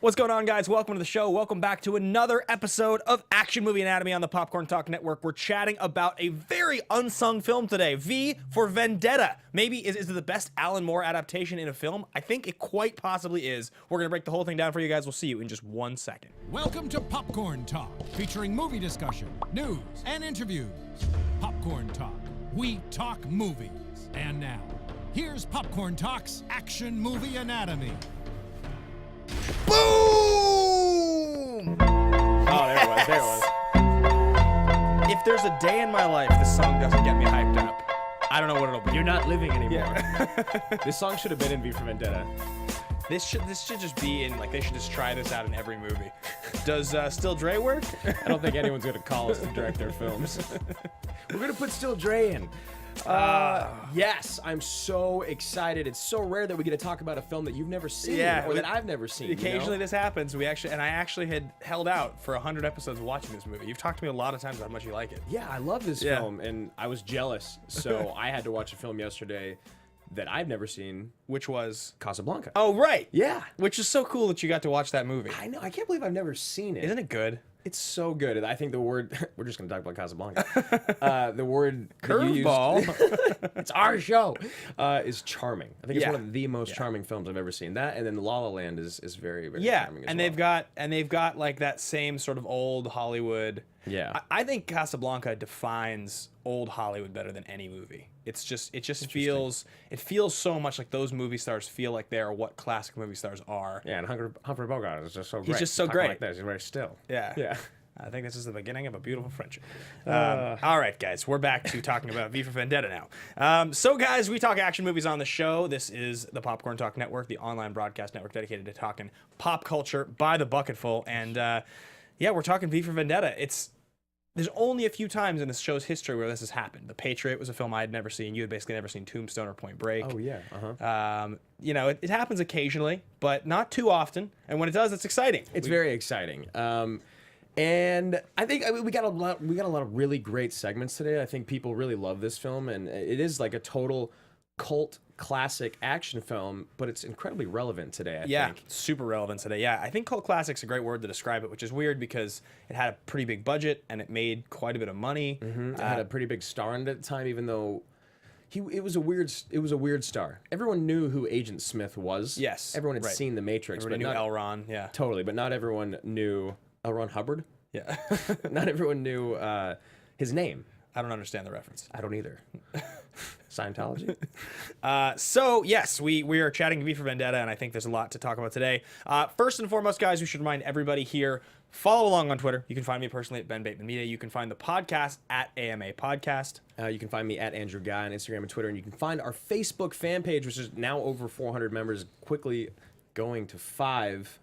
What's going on, guys? Welcome to the show. Welcome back to another episode of Action Movie Anatomy on the Popcorn Talk Network. We're chatting about a very unsung film today. V for Vendetta. Maybe is it the best Alan Moore adaptation in a film? I think it quite possibly is. We're going to break the whole thing down for you guys. We'll see you in just 1 second. Welcome to Popcorn Talk, featuring movie discussion, news, and interviews. Popcorn Talk. We talk movies. And now, here's Popcorn Talk's Action Movie Anatomy. Boom! Oh, there it was. There it was. If there's a day in my life this song doesn't get me hyped up, I don't know what it'll be. You're not living anymore. Yeah. This song should have been in V for Vendetta. This should just be in, like, they should just try this out in every movie. Does Still Dre work? I don't think anyone's going to call us to direct their films. We're going to put Still Dre in. Yes, I'm so excited. It's so rare that we get to talk about a film that you've never seen or that I've never seen. Occasionally this happens. I actually had held out for 100 episodes of watching this movie. You've talked to me a lot of times about how much you like it. Yeah, I love this film, and I was jealous. So I had to watch a film yesterday that I've never seen. Which was? Casablanca. Oh, right. Yeah. Which is so cool that you got to watch that movie. I know. I can't believe I've never seen it. Isn't it good? It's so good. And I think the word, we're just going to talk about Casablanca. The word curveball, it's our show, is charming. I think it's one of the most Yeah. charming films I've ever seen. That and then La La Land is very, very charming as and well. they've got like that same sort of old Hollywood. Yeah. I think Casablanca defines old Hollywood better than any movie. It just feels so much like those movie stars feel like they are what classic movie stars are. Yeah, and Humphrey Bogart is just so great. He's just so Talking great. like this. He's very still. Yeah. Yeah. I think this is the beginning of a beautiful friendship. All right, guys, we're back to talking about V for Vendetta now. So, guys, we talk action movies on the show. This is the Popcorn Talk Network, the online broadcast network dedicated to talking pop culture by the bucketful. And, yeah, we're talking V for Vendetta. There's only a few times in this show's history where this has happened. The Patriot was a film I had never seen. You had basically never seen Tombstone or Point Break. Oh, yeah. You know, it happens occasionally, but not too often. And when it does, it's exciting. It's very exciting. And I think we got a lot of really great segments today. I think people really love this film, and it is like a total cult classic action film, but it's incredibly relevant today, I think. Super relevant today. Yeah, I think cult classic's a great word to describe it, which is weird because it had a pretty big budget and it made quite a bit of money. It had a pretty big star in it at the time, even though it was a weird star. Everyone knew who Agent Smith was. Yes, everyone had seen The Matrix. Everybody but knew L. Ron. Yeah, totally. But not everyone knew L. Ron Hubbard. Yeah, not everyone knew his name. I don't understand the reference. I don't either. Scientology. So yes, we are chatting V for Vendetta, and I think there's a lot to talk about today. First and foremost, guys, we should remind everybody here, follow along on Twitter. You can find me personally at Ben Bateman Media. You can find the podcast at AMA Podcast. You can find me at Andrew Ghai on Instagram and Twitter, and you can find our Facebook fan page, which is now over 400 members, quickly going to 5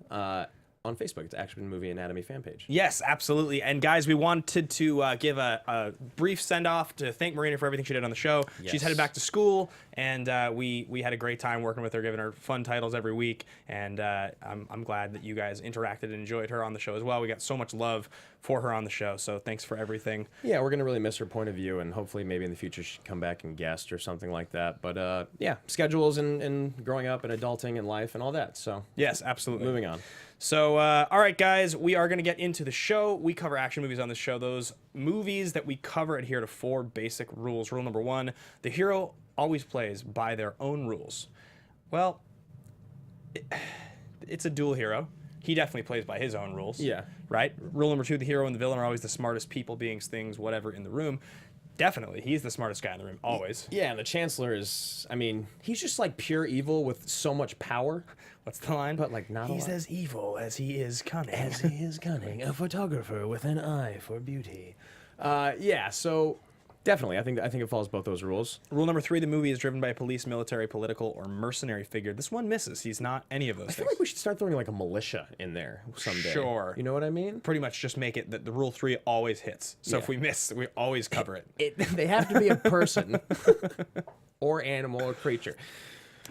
on Facebook. It's Action Movie Anatomy fan page. Yes, absolutely. And guys, we wanted to give a brief send-off to thank Marina for everything she did on the show. Yes. She's headed back to school, and we had a great time working with her, giving her fun titles every week. And I'm glad that you guys interacted and enjoyed her on the show as well. We got so much love for her on the show, so thanks for everything. Yeah, we're going to really miss her point of view, and hopefully maybe in the future she can come back and guest or something like that. But yeah, schedules and growing up and adulting and life and all that. So yes, absolutely. Moving on. So, all right, guys, we are going to get into the show. We cover action movies on this show. Those movies that we cover adhere to 4 basic rules. Rule number 1, the hero always plays by their own rules. Well, it's a dual hero. He definitely plays by his own rules. Yeah. Right? Rule number 2, the hero and the villain are always the smartest people, beings, things, whatever in the room. Definitely. He's the smartest guy in the room, always. Yeah, and the Chancellor is, I mean, he's just like pure evil with so much power. What's the line? But like not He's as evil as he is cunning. As he is cunning, a photographer with an eye for beauty. Yeah, so definitely, I think it follows both those rules. Rule number 3, the movie is driven by a police, military, political, or mercenary figure. This one misses. He's not any of those things. I feel like we should start throwing like a militia in there someday. Sure. You know what I mean? Pretty much just make it that the rule 3 always hits. So Yeah. if we miss, we always cover it. They have to be a person or animal or creature.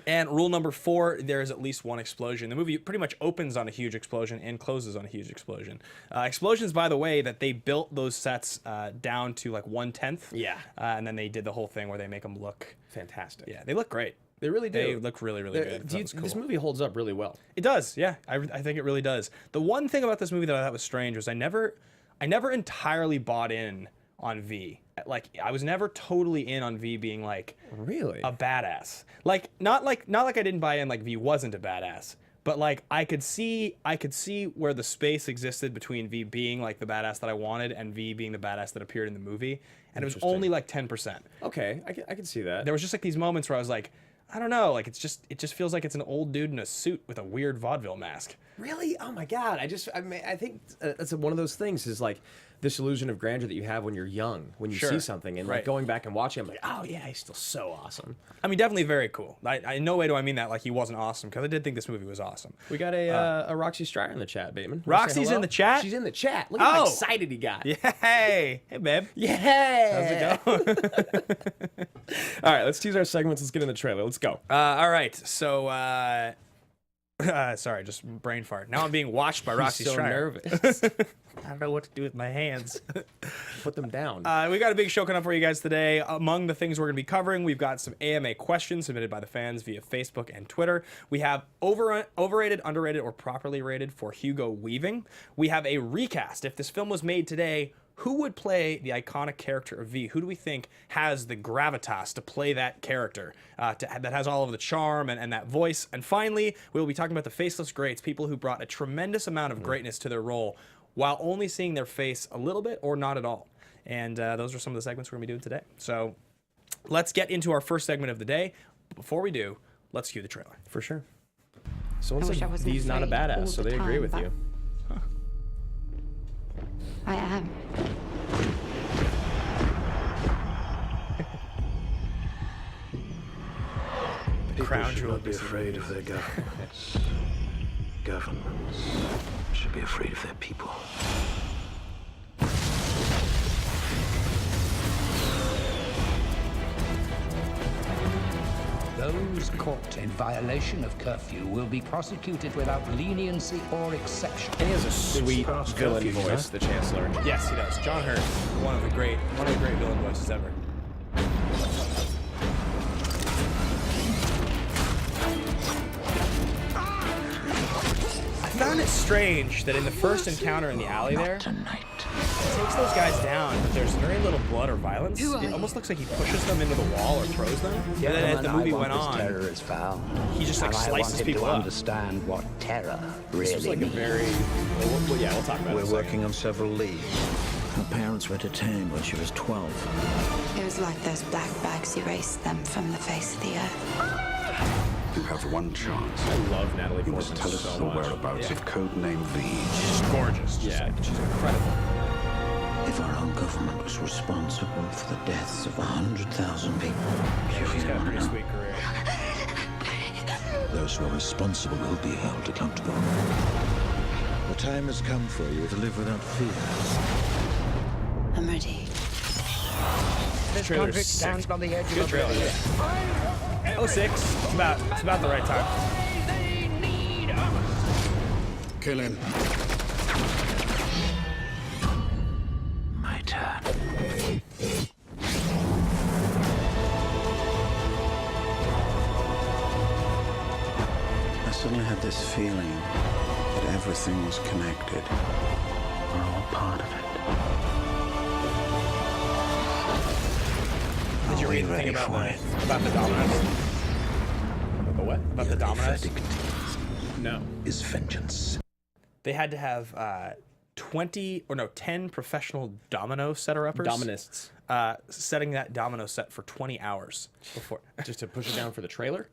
And rule number 4, there is at least one explosion. The movie pretty much opens on a huge explosion and closes on a huge explosion. Explosions, by the way, that they built those sets down to like 1/10. Yeah. And then they did the whole thing where they make them look Fantastic. Yeah, they look great. They really do. They look really, really good. That was cool. This movie holds up really well. It does, yeah. I think it really does. The one thing about this movie that I thought was strange was I never entirely bought in on V. Like, I was never totally in on V being like Really? a badass. Like not like I didn't buy in like V wasn't a badass, but like I could see where the space existed between V being like the badass that I wanted and V being the badass that appeared in the movie, and it was only like 10%. Okay, I can see that. There was just like these moments where I was like, I don't know, like it just feels like it's an old dude in a suit with a weird vaudeville mask. Really? Oh my God! I think that's one of those things is like this illusion of grandeur that you have when you're young, when you see something, and like going back and watching, I'm like, oh yeah, he's still so awesome. I mean, definitely very cool. I in no way do I mean that like he wasn't awesome, because I did think this movie was awesome. We got a Roxy Strider in the chat, Bateman. Roxy's in the chat? She's in the chat. Look at how excited he got. Yay! Hey, babe. Yeah. How's it going? All right, let's tease our segments. Let's get in the trailer. Let's go. All right, so sorry, just brain fart. Now I'm being watched by Roxy Strider. Nervous. I don't know what to do with my hands. Put them down. We got a big show coming up for you guys today. Among the things we're going to be covering, we've got some AMA questions submitted by the fans via Facebook and Twitter. We have overrated, underrated, or properly rated for Hugo Weaving. We have a recast. If this film was made today, who would play the iconic character of V? Who do we think has the gravitas to play that character, that has all of the charm and that voice? And finally, we will be talking about the faceless greats, people who brought a tremendous amount of greatness to their role while only seeing their face a little bit or not at all. And those are some of the segments we're going to be doing today. So let's get into our first segment of the day. But before we do, let's cue the trailer. For sure. Someone said he's not a badass, so they agree with you. I am. The crown should jewel not be afraid of their governments. Governments should be afraid of their people. Those caught in violation of curfew will be prosecuted without leniency or exception. And he has a sweet villain voice, the Chancellor. Yes, he does. John Hurt, one of the great villain voices ever. I found it strange that in the first encounter in the alley there, he takes those guys down, but there's very little blood or violence. It almost looks like he pushes them into the wall or throws them. And then as the movie went on, terror is foul. He just like slices people up. Understand what terror really This was like a very... Well, yeah, we'll talk about it. We're working on several leads. Her parents were detained when she was 12. It was like those black bags erased them from the face of the earth. You have one chance. I love Natalie You Portman must tell us so the much. whereabouts of codename V. She's gorgeous. Yeah, she's incredible. If our own government was responsible for the deaths of 100,000 people, She's got a pretty sweet career. those who are responsible will be held accountable. The time has come for you to live without fear. I'm ready. This trailer's Convict sick. stands on the edge Good of a trailer. cliff. 06. It's about the right time. Kill him. My turn. I suddenly had this feeling that everything was connected. We're all part of it. Did you read anything about the dominoes? The what? About the dominoes? No. Is vengeance. They had to have 10 professional domino setter-uppers. Dominists. Setting that domino set for 20 hours before. Just to push it down for the trailer?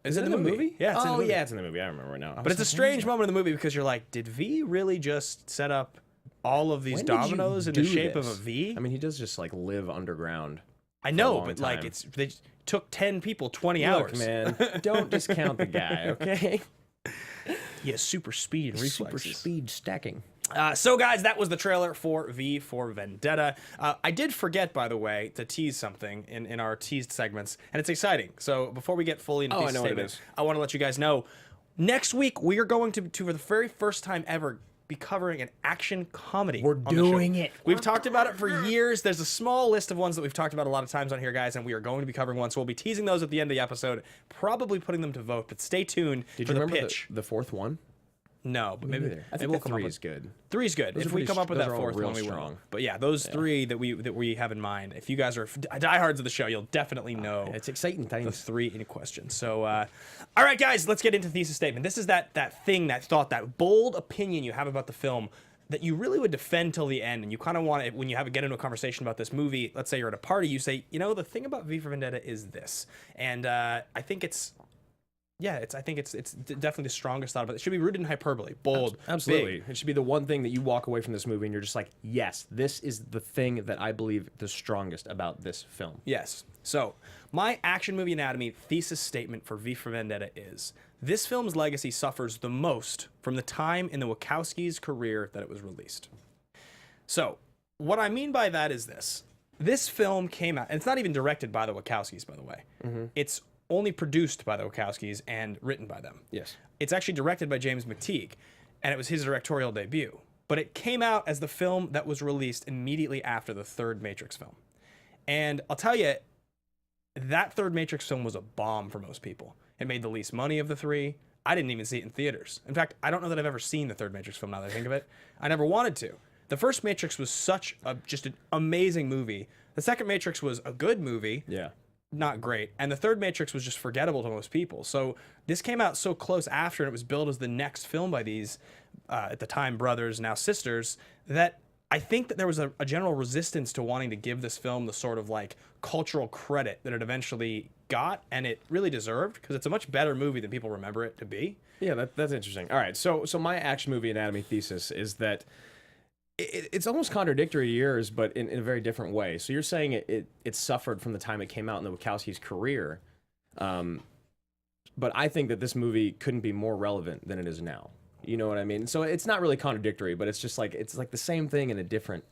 Is it in the movie? Yeah, it's in the movie. Yeah, it's in the movie. I remember now. But it's a strange moment in the movie because you're like, did V really just set up all of these When did you dominoes in the do shape of a this? V? I mean, he does just like live underground. I for a know, long but like time. they took 10 people 20 Look, hours. man, don't discount the guy, okay? He has super speed and reflexes. Super speed stacking. So, guys, that was the trailer for V for Vendetta. I did forget, by the way, to tease something in our teased segments, and it's exciting. So, before we get fully into these statements, I want to let you guys know, next week we are going to for the very first time ever, be covering an action comedy. We're doing it. We've talked about it for years. There's a small list of ones that we've talked about a lot of times on here, guys, and we are going to be covering one. So we'll be teasing those at the end of the episode, probably putting them to vote. But stay tuned Did for you the remember pitch. the fourth one? No, but maybe I think we'll the come up three with is good. Three's good. Those If are we pretty come up with those that are all fourth real one, we will. strong. But yeah, those three that we have in mind. If you guys are diehards of the show, you'll definitely know It's exciting the times. three in question. So, all right, guys, let's get into thesis statement. This is that thing, that thought, that bold opinion you have about the film that you really would defend till the end, and you kind of want it when you get into a conversation about this movie. Let's say you're at a party, you say, you know, the thing about V for Vendetta is this, and I think it's. Yeah, I think it's definitely the strongest thought of it. It should be rooted in hyperbole, bold, Absolutely. big. It should be the one thing that you walk away from this movie and you're just like, yes, this is the thing that I believe the strongest about this film. Yes. So, my action movie anatomy thesis statement for V for Vendetta is, this film's legacy suffers the most from the time in the Wachowskis' career that it was released. So, what I mean by that is this. This film came out, and it's not even directed by the Wachowskis, by the way. It's only produced by the Wachowskis and written by them. Yes. It's actually directed by James McTeigue, and it was his directorial debut. But it came out as the film that was released immediately after the third Matrix film. And I'll tell you, that third Matrix film was a bomb for most people. It made the least money of the three. I didn't even see it in theaters. In fact, I don't know that I've ever seen the third Matrix film, now that I think of it. I never wanted to. The first Matrix was just an amazing movie. The second Matrix was a good movie. Yeah. Not great. And the third Matrix was just forgettable to most people. So this came out so close after, and it was billed as the next film by these, at the time, brothers, now sisters, that I think that there was a general resistance to wanting to give this film the sort of like cultural credit that it eventually got, and it really deserved, because it's a much better movie than people remember it to be. Yeah, that's interesting. All right, so my action movie anatomy thesis is that it's almost contradictory to yours, but in a very different way. So you're saying it suffered from the time it came out in the Wachowskis' career, but I think that this movie couldn't be more relevant than it is now. You know what I mean? So it's not really contradictory, but it's like the same thing in a different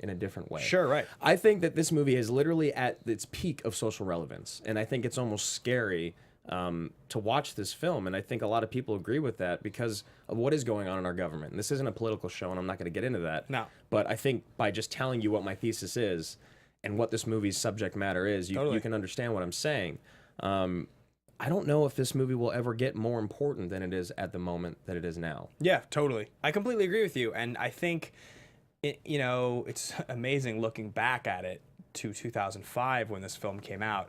way. Sure, right. I think that this movie is literally at its peak of social relevance, and I think it's almost scary to watch this film, and I think a lot of people agree with that because of what is going on in our government. And this isn't a political show, and I'm not going to get into that. No. But I think by just telling you what my thesis is and what this movie's subject matter is, you can understand what I'm saying. I don't know if this movie will ever get more important than it is at the moment that it is now. Yeah, totally. I completely agree with you, and I think, it's amazing looking back at it to 2005 when this film came out.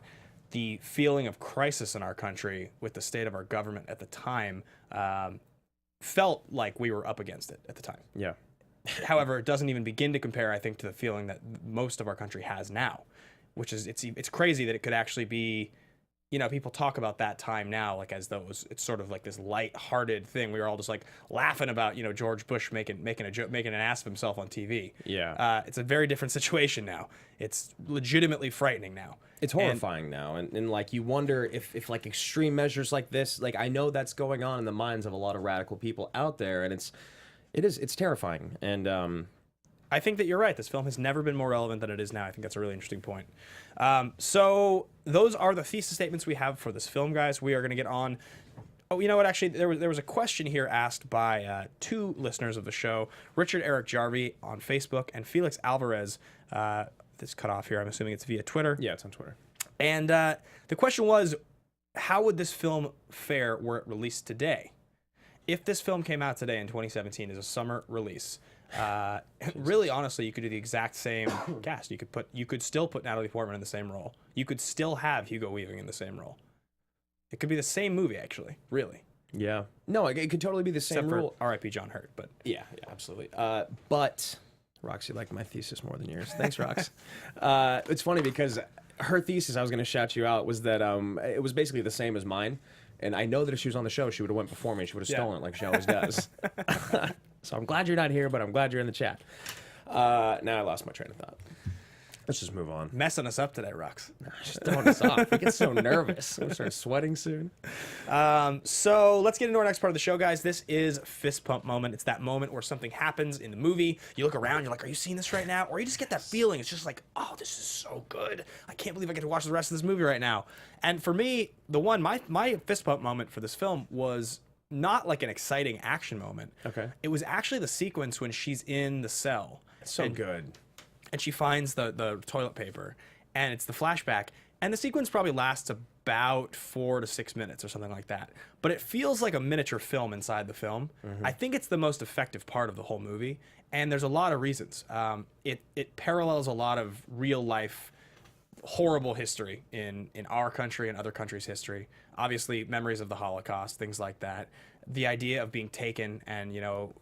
The feeling of crisis in our country with the state of our government at the time felt like we were up against it at the time. Yeah. However, it doesn't even begin to compare, I think, to the feeling that most of our country has now, which is it's crazy that it could actually be. People talk about that time now like as though it's sort of like this light-hearted thing. We were all just like laughing about George Bush making an ass of himself on TV. Yeah. It's a very different situation now. It's legitimately frightening now. It's horrifying now, and like you wonder if like extreme measures like this, like I know that's going on in the minds of a lot of radical people out there, and it's terrifying. And I think that you're right. This film has never been more relevant than it is now. I think that's a really interesting point. So those are the thesis statements we have for this film, guys. We are going to get on. Oh, you know what? Actually, there was a question here asked by two listeners of the show, Richard Eric Jarvie on Facebook and Felix Alvarez. This cut off here. I'm assuming it's via Twitter. yeah, it's on Twitter. And the question was, how would this film fare were it released today? If this film came out today in 2017 as a summer release, really, honestly, you could do the exact same cast. You could still put Natalie Portman in the same role. You could still have Hugo Weaving in the same role. It could be the same movie, actually. Really. Yeah. No, it could totally be the same Except rule. for R.I.P. John Hurt, but Yeah, absolutely. But Roxy liked my thesis more than yours. Thanks, Rox. It's funny because her thesis, I was going to shout you out, was that it was basically the same as mine. And I know that if she was on the show, she would have went before me. She would have stolen it like she always does. So I'm glad you're not here, but I'm glad you're in the chat. Now I lost my train of thought. Let's just move on. messing us up today, Rox. Just throwing us off. We get so nervous. I'm going to start sweating soon. So let's get into our next part of the show, guys. This is fist pump moment. It's that moment where something happens in the movie. You look around, you're like, are you seeing this right now? Or you just get that feeling. It's just like, oh, this is so good. I can't believe I get to watch the rest of this movie right now. And for me, my fist pump moment for this film was not like an exciting action moment. Okay. It was actually the sequence when she's in the cell. It's so good. And she finds the toilet paper, and it's the flashback. And the sequence probably lasts about 4 to 6 minutes or something like that. But it feels like a miniature film inside the film. I think it's the most effective part of the whole movie, and there's a lot of reasons. It parallels a lot of real life horrible history in our country and other countries' history. Obviously, memories of the Holocaust, things like that. The idea of being taken, and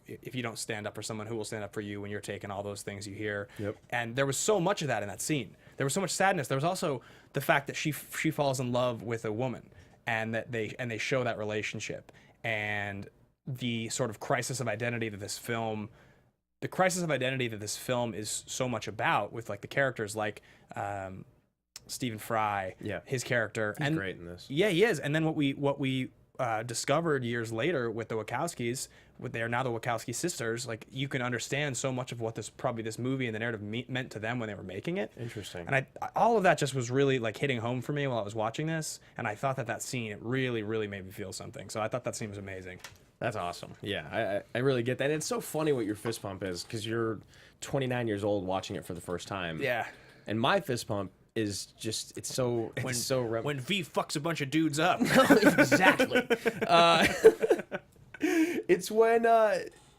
if you don't stand up for someone, who will stand up for you when you're taken? All those things you hear. Yep. And there was so much of that in that scene. There was so much sadness. There was also the fact that she falls in love with a woman, and that they show that relationship, and the sort of crisis of identity that this film. The crisis of identity that this film is so much about, with like the characters like Stephen Fry, his character, He's great in this. Yeah, he is. And then what we discovered years later with the Wachowskis, they are now the Wachowski sisters. Like, you can understand so much of what this movie and the narrative meant to them when they were making it. Interesting. And all of that just was really like hitting home for me while I was watching this. And I thought that scene, it really, really made me feel something. So I thought that scene was amazing. That's awesome. Yeah, I really get that. And it's so funny what your fist pump is, because you're 29 years old watching it for the first time. Yeah. And my fist pump is just, it's so when V fucks a bunch of dudes up. Exactly. It's when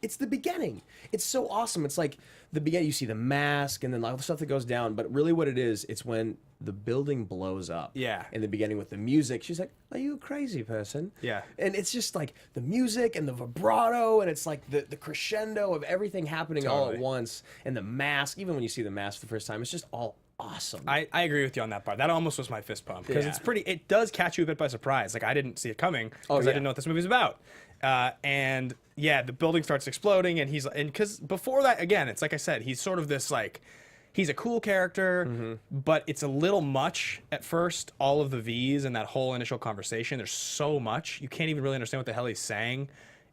it's the beginning. It's so awesome. It's like the beginning. You see the mask and then all the stuff that goes down. But really, what it is, it's when the building blows up. Yeah. In the beginning with the music, she's like, "Are you a crazy person?" Yeah. And it's just like the music and the vibrato, and it's like the crescendo of everything happening all at once. And the mask. Even when you see the mask for the first time, it's just all awesome. I agree with you on that part. That almost was my fist pump, because it does catch you a bit by surprise. Like, I didn't see it coming because I didn't know what this movie's about. And yeah, the building starts exploding, and because before that, again, it's like I said, he's sort of this like, he's a cool character, but it's a little much at first. All of the V's and that whole initial conversation, there's so much you can't even really understand what the hell he's saying.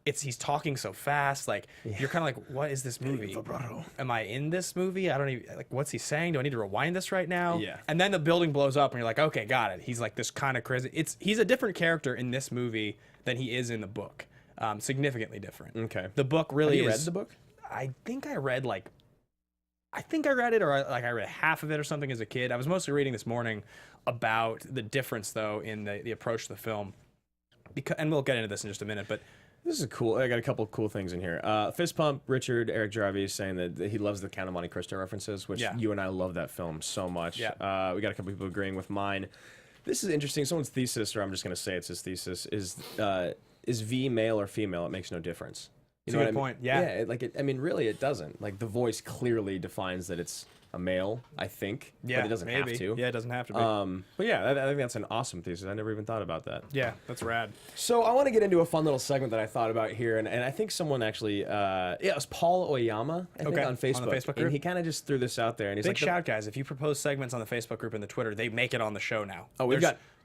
He's talking so fast, like you're kind of like, what is this movie? Vibrato. Am I in this movie? I don't even, like, what's he saying? Do I need to rewind this right now? Yeah. And then the building blows up, and you're like, okay, got it. He's like this kind of crazy. It's a different character in this movie than he is in the book. Significantly different. Okay. The book really Have you is. read the book? I think I read it, or like I read half of it or something as a kid. I was mostly reading this morning about the difference, though, in the approach to the film. And we'll get into this in just a minute, but This is cool. I got a couple of cool things in here. Fist Pump, Richard, Eric Jarvis saying that he loves the Count of Monte Cristo references, which you and I love that film so much. Yeah. We got a couple people agreeing with mine. This is interesting. Someone's thesis, or I'm just going to say it's his thesis, is V male or female? It makes no difference. You know That's a good what I mean? point. Yeah. Yeah. I mean, really, it doesn't. Like, the voice clearly defines that it's a male, I think. Yeah, but it doesn't have to. Yeah, it doesn't have to be. But yeah, I think that's an awesome thesis. I never even thought about that. Yeah, that's rad. So I want to get into a fun little segment that I thought about here, and I think someone actually, it was Paul Oyama, I think, on Facebook. On the Facebook group? And he kind of just threw this out there, and he's Big like, shout, guys. If you propose segments on the Facebook group and the Twitter, they make it on the show now. Oh,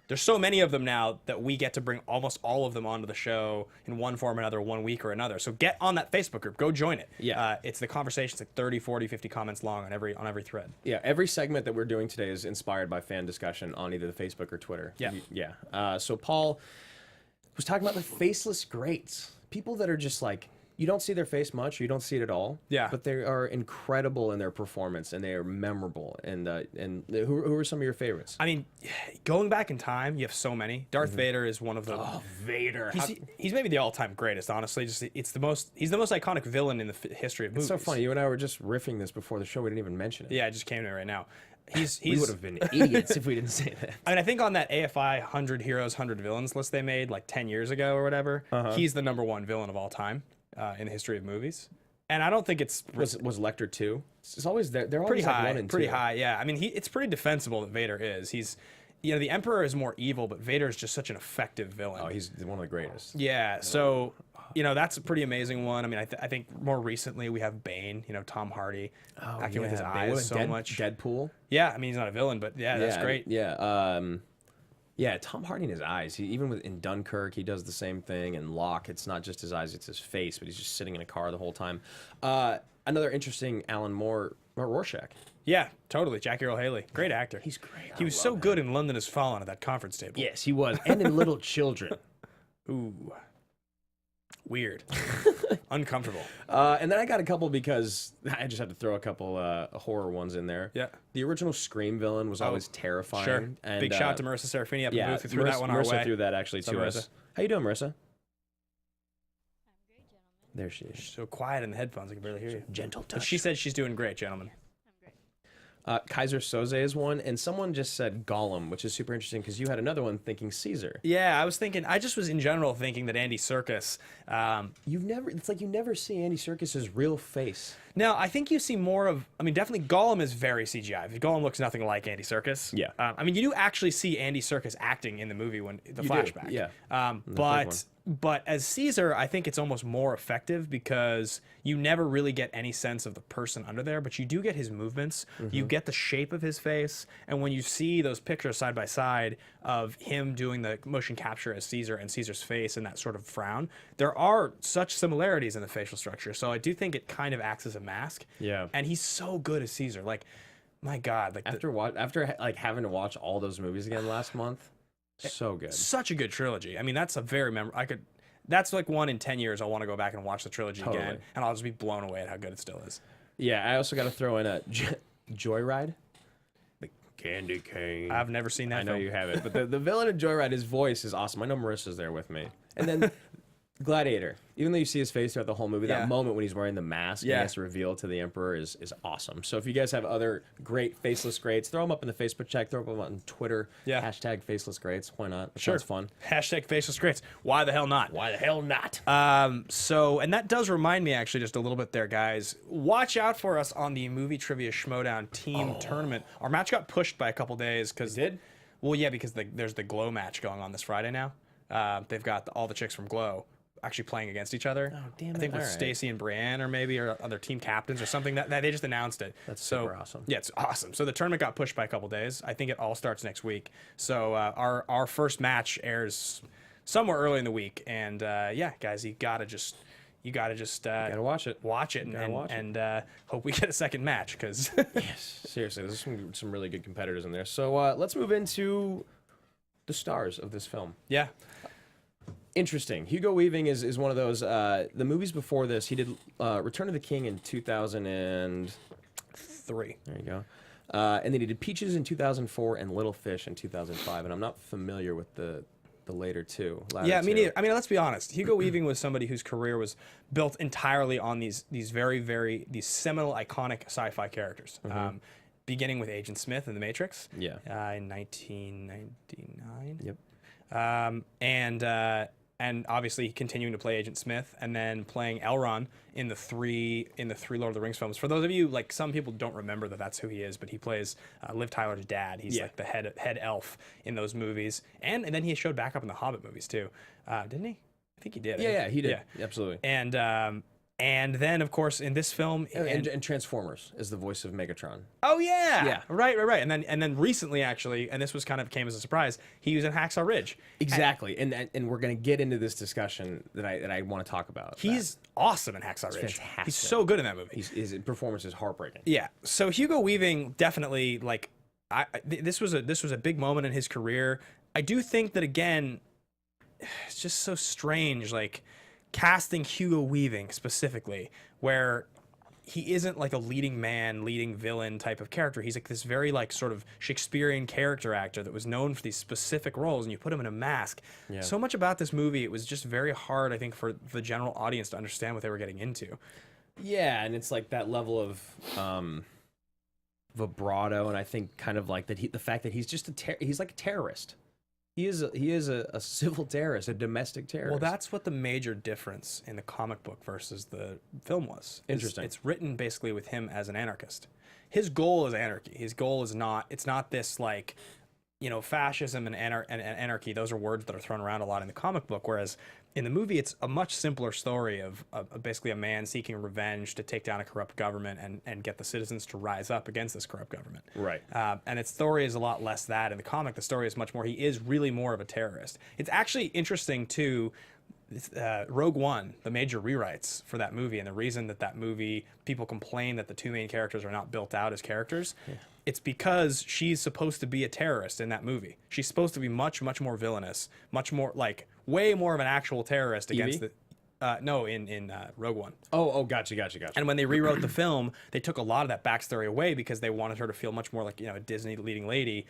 There's so many of them now that we get to bring almost all of them onto the show in one form or another, 1 week or another. So get on that Facebook group. Go join it. Yeah. It's the conversation's like 30, 40, 50 comments long on every thread. Yeah, every segment that we're doing today is inspired by fan discussion on either the Facebook or Twitter. Yeah. Yeah. So Paul was talking about the faceless greats. People that are just like, you don't see their face much, or you don't see it at all. Yeah. But they are incredible in their performance, and they are memorable. And who are some of your favorites? I mean, going back in time, you have so many. Darth Vader is one of them. Oh, Vader. He's maybe the all-time greatest, honestly. He's the most iconic villain in the history of movies. It's so funny. You and I were just riffing this before the show. We didn't even mention it. Yeah, it just came to me right now. We would have been idiots if we didn't say that. I mean, I think on that AFI 100 Heroes, 100 Villains list they made like 10 years ago or whatever, he's the #1 villain of all time in the history of movies. And I don't think it's... Was Lecter 2? It's always there. They're pretty always like high, 1 and 2. pretty high, yeah. I mean, it's pretty defensible that Vader is. He's... the Emperor is more evil, but Vader is just such an effective villain. Oh, he's one of the greatest. Yeah, so... that's a pretty amazing one. I mean, I think more recently we have Bane, Tom Hardy, acting with his eyes so much. Deadpool. Yeah, I mean, he's not a villain, but that's great. Yeah. Yeah, Tom Hardy in his eyes. Even in Dunkirk, he does the same thing. And Locke, it's not just his eyes, it's his face, but he's just sitting in a car the whole time. Another interesting Alan Moore, Rorschach. Yeah, totally. Jackie Earle Haley. Great actor. He's great. He was so good in London Has Fallen at that conference table. Yes, he was. And in Little Children. Ooh. Weird. Uncomfortable. And then I got a couple because I just had to throw a couple horror ones in there. Yeah. The original Scream villain was always terrifying. Sure. And, Big shout out to Marissa Serafini up in the booth who threw that one our Marissa way. threw that actually What's to up, us. Marissa? How you doing, Marissa? There she is. So quiet in the headphones, I can barely hear you. Gentle But touch. she said she's doing great, gentlemen. Kaiser Soze is one, and someone just said Gollum, which is super interesting because you had another one thinking Caesar. Yeah, I just was in general thinking that Andy Serkis. It's like you never see Andy Serkis's real face. Now, I think you see more of, definitely Gollum is very CGI. Gollum looks nothing like Andy Serkis. Yeah. You do actually see Andy Serkis acting in the movie when the You do, flashback. yeah. But as Caesar, I think it's almost more effective because you never really get any sense of the person under there, but you do get his movements. You get the shape of his face. And when you see those pictures side by side of him doing the motion capture as Caesar and Caesar's face and that sort of frown, there are such similarities in the facial structure. So I do think it kind of acts as a mask. Yeah. And he's so good as Caesar. Like, my God. Like After having to watch all those movies again last month, so good. Such a good trilogy. That's a very that's like one in 10 years I'll want to go back and watch the trilogy again, and I'll just be blown away at how good it still is. Yeah, I also got to throw in a Joyride. The Candy Cane. I've never seen that I know film. you haven't, but the villain of Joyride, his voice is awesome. I know Marissa's there with me. And then Gladiator. Even though you see his face throughout the whole movie, that moment when he's wearing the mask and he has to reveal to the Emperor is awesome. So if you guys have other great faceless greats, throw them up in the Facebook chat, throw them up on Twitter. Yeah. Hashtag faceless greats. Why not? It Sure. sounds fun. Hashtag faceless greats. Why the hell not? Why the hell not? And that does remind me actually just a little bit there, guys. Watch out for us on the Movie Trivia Schmoedown team tournament. Our match got pushed by a couple days because did? Well, yeah, because there's the Glow match going on this Friday now. They've got all the chicks from Glow actually playing against each other. Oh, damn I think it. with All right. Stacy and Brienne or maybe or other team captains or something that they just announced it. That's super awesome. Yeah, it's awesome. So the tournament got pushed by a couple days. I think it all starts next week. So our first match airs somewhere early in the week, and yeah, guys, you gotta just Gotta watch it. watch it and hope we get a second match because Yes, seriously, there's some really good competitors in there. So let's move into the stars of this film. yeah. Interesting. Hugo Weaving is one of those. The movies before this, he did Return of the King in 2003. There you go. And then he did Peaches in 2004 and Little Fish in 2005. And I'm not familiar with the later two. Yeah, me neither. Let's be honest. Hugo Weaving was somebody whose career was built entirely on these very these seminal, iconic sci-fi characters. Beginning with Agent Smith in The Matrix. Yeah. In 1999. Yep. And obviously continuing to play Agent Smith, and then playing Elrond in the three Lord of the Rings films. For those of you, like, some people don't remember that's who he is, but he plays Liv Tyler's dad. He's like the head elf in those movies, and then he showed back up in the Hobbit movies too, didn't he? I think he did. Yeah, he did. Yeah. Absolutely. And then, of course, in this film, And Transformers is the voice of Megatron. oh yeah, Yeah. right. And then recently, actually, and this was kind of came as a surprise, he was in Hacksaw Ridge. Exactly. And we're gonna get into this discussion that I want to talk about. He's awesome in Hacksaw Ridge. fantastic. He's so good in that movie. His performance is heartbreaking. Yeah. So Hugo Weaving definitely, like, this was a big moment in his career. I do think that, again, it's just so strange, like, casting Hugo Weaving specifically, where he isn't like a leading man, leading villain type of character. He's like this very, like, sort of Shakespearean character actor that was known for these specific roles, and you put him in a mask. Yeah. So much about this movie, it was just very hard, I think, for the general audience to understand what they were getting into. Yeah, and it's like that level of vibrato, and I think kind of like that the fact that he's just he's like a terrorist. He is a civil terrorist, a domestic terrorist. Well, that's what the major difference in the comic book versus the film was. Interesting. It's written basically with him as an anarchist. His goal is anarchy. His goal is not. It's not this, like, fascism and anarchy. Those are words that are thrown around a lot in the comic book. Whereas in the movie, it's a much simpler story of basically a man seeking revenge to take down a corrupt government and get the citizens to rise up against this corrupt government. Right. And its story is a lot less that. In the comic, the story is much more, he is really more of a terrorist. It's actually interesting, too, Rogue One, the major rewrites for that movie, and the reason that movie, people complain that the two main characters are not built out as characters, it's because she's supposed to be a terrorist in that movie. She's supposed to be much more villainous, much more, like, way more of an actual terrorist against Evey? No, in Rogue One. Oh, gotcha. And when they rewrote the film, they took a lot of that backstory away because they wanted her to feel much more like, you know, a Disney leading lady.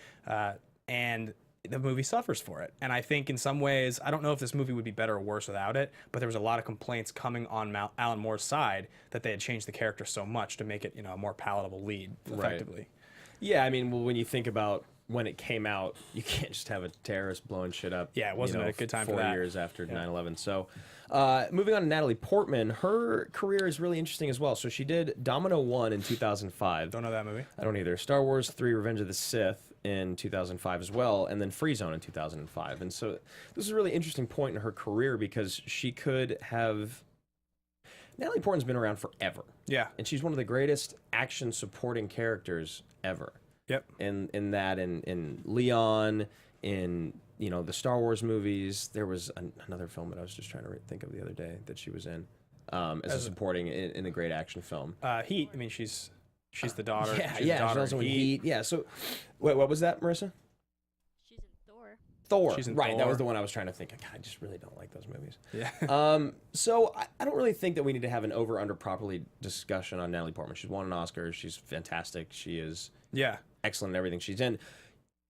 And the movie suffers for it. And I think in some ways, I don't know if this movie would be better or worse without it, but there was a lot of complaints coming on Alan Moore's side that they had changed the character so much to make it, you know, a more palatable lead effectively. Right. Yeah, I mean, well, when you think about when it came out, you can't just have a terrorist blowing shit up. Yeah, it wasn't a good time for 4 that. years after 9/11. So, moving on to Natalie Portman, her career is really interesting as well. So she did Domino 1 in 2005. Don't know that movie. I don't either. Star Wars 3: Revenge of the Sith in 2005 as well, and then Free Zone in 2005. And so this is a really interesting point in her career because she could have... Natalie Portman's been around forever. Yeah. And she's one of the greatest action supporting characters ever. Yep. In Leon, in, you know, the Star Wars movies. There was another film that I was just trying to think of the other day that she was in as a supporting in a great action film. Heat. I mean, she's the daughter. Yeah, she's yeah. the daughter She's also in in Heat. Yeah. So, wait, what was that, Marissa? She's in Thor. Thor. She's in right. Thor. That was the one I was trying to think. God, I just really don't like those movies. Yeah. So I don't really think that we need to have an over/under properly discussion on Natalie Portman. She's won an Oscar. She's fantastic. She is Yeah. excellent in everything she's in.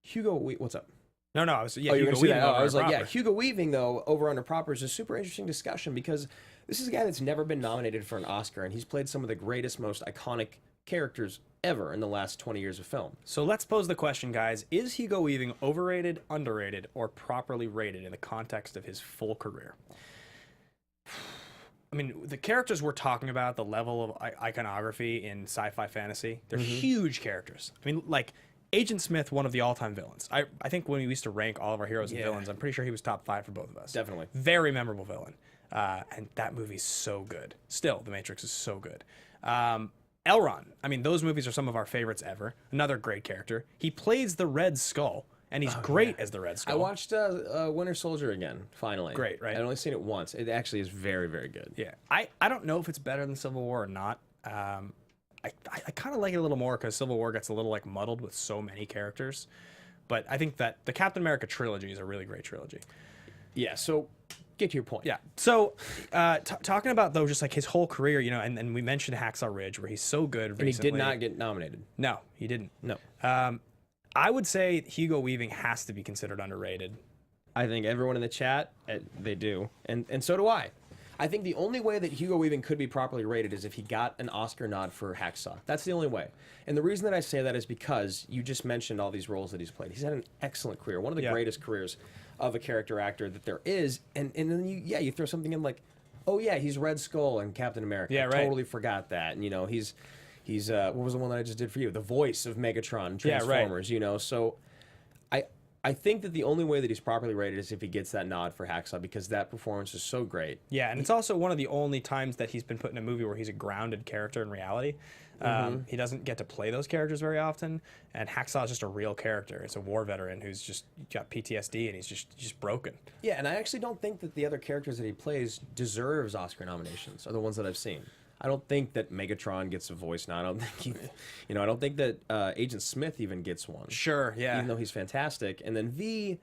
Hugo, what's up? No, I was. Yeah, Oh, you were Hugo gonna say Weaving. that? Oh, I was like, proper. yeah, Hugo Weaving though, over under proper is a super interesting discussion because this is a guy that's never been nominated for an Oscar, and he's played some of the greatest, most iconic characters ever in the last 20 years of film. So let's pose the question, guys: is Hugo Weaving overrated, underrated, or properly rated in the context of his full career? I mean, the characters we're talking about, the level of iconography in sci-fi fantasy, they're huge characters. I mean, like Agent Smith, one of the all-time villains. I think when we used to rank all of our heroes and villains, I'm pretty sure he was top 5 for both of us. Definitely. Very memorable villain. And that movie's so good. Still, The Matrix is so good. Elrond. I mean, those movies are some of our favorites ever. Another great character. He plays the Red Skull, and he's great as the Red Skull. I watched Winter Soldier again, finally. Great, right? I'd only seen it once. It actually is very, very good. Yeah. I don't know if it's better than Civil War or not. I kind of like it a little more because Civil War gets a little like muddled with so many characters. But I think that the Captain America trilogy is a really great trilogy. Yeah, so get to your point. Yeah. So talking about, though, just like his whole career, you know, and we mentioned Hacksaw Ridge, where he's so good recently. And he did not get nominated. No, he didn't. No. I would say Hugo Weaving has to be considered underrated. I think everyone in the chat, they do. And so do I. I think the only way that Hugo Weaving could be properly rated is if he got an Oscar nod for Hacksaw. That's the only way. And the reason that I say that is because you just mentioned all these roles that he's played. He's had an excellent career, one of the greatest careers of a character actor that there is. And then you throw something in like, oh yeah, he's Red Skull and Captain America. Yeah, I right. totally forgot that. And you know, he's what was the one that I just did for you? The voice of Megatron, Transformers. You know, so I think that the only way that he's properly rated is if he gets that nod for Hacksaw, because that performance is so great. Yeah, and it's also one of the only times that he's been put in a movie where he's a grounded character in reality. He doesn't get to play those characters very often, and Hacksaw is just a real character. It's a war veteran who's just got PTSD, and he's just broken. Yeah, and I actually don't think that the other characters that he plays deserves Oscar nominations, are the ones that I've seen. I don't think that Megatron gets a voice nod. I don't think I don't think that Agent Smith even gets one. Sure, yeah. Even though he's fantastic. And then V,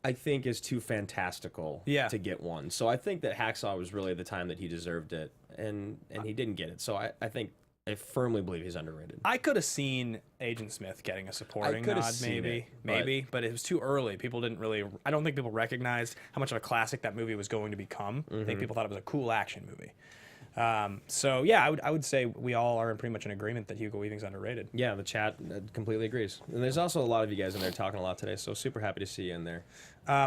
I think, is too fantastical to get one. So I think that Hacksaw was really the time that he deserved it, and he didn't get it. So I firmly believe he's underrated. I could have seen Agent Smith getting a supporting nod, maybe, but it was too early. People didn't really. I don't think people recognized how much of a classic that movie was going to become. I think people thought it was a cool action movie. So yeah, I would say we all are pretty much in agreement that Hugo Weaving's underrated. Yeah, the chat completely agrees. And there's also a lot of you guys in there talking a lot today, so super happy to see you in there.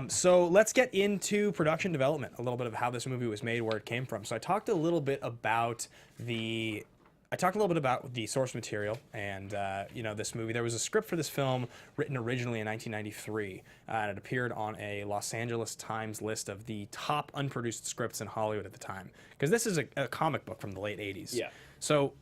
So let's get into production development, a little bit of how this movie was made, where it came from. So I talked a little bit about the source material and, this movie. There was a script for this film written originally in 1993, and it appeared on a Los Angeles Times list of the top unproduced scripts in Hollywood at the time. Because this is a comic book from the late 80s. Yeah. So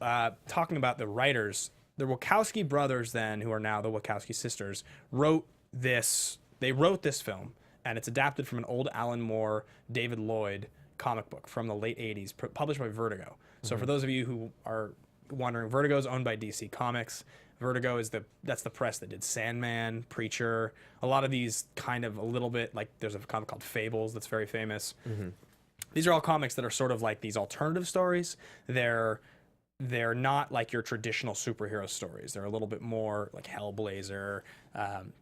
talking about the writers, the Wachowski brothers then, who are now the Wachowski sisters, wrote this film, and it's adapted from an old Alan Moore, David Lloyd comic book from the late 80s, published by Vertigo. So for those of you who are wondering, Vertigo is owned by DC Comics. Vertigo is that's the press that did Sandman, Preacher, a lot of these kind of a little bit like there's a comic called Fables that's very famous. These are all comics that are sort of like these alternative stories. They're not like your traditional superhero stories. They're a little bit more like Hellblazer,